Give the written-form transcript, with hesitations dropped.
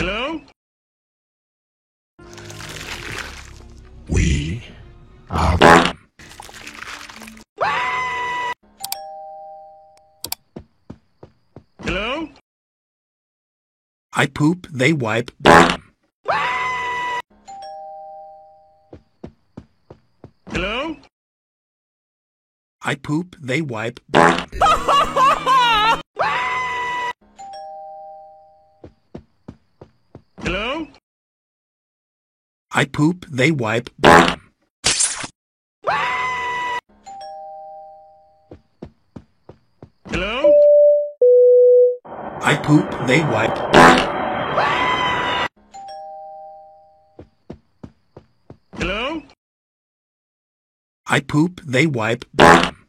Hello? We are them. Hello? I poop, they wipe, them. Hello? I poop, they wipe, them. Hello? I poop, they wipe, them. Hello? I poop, they wipe, them. Hello? I poop, they wipe, them.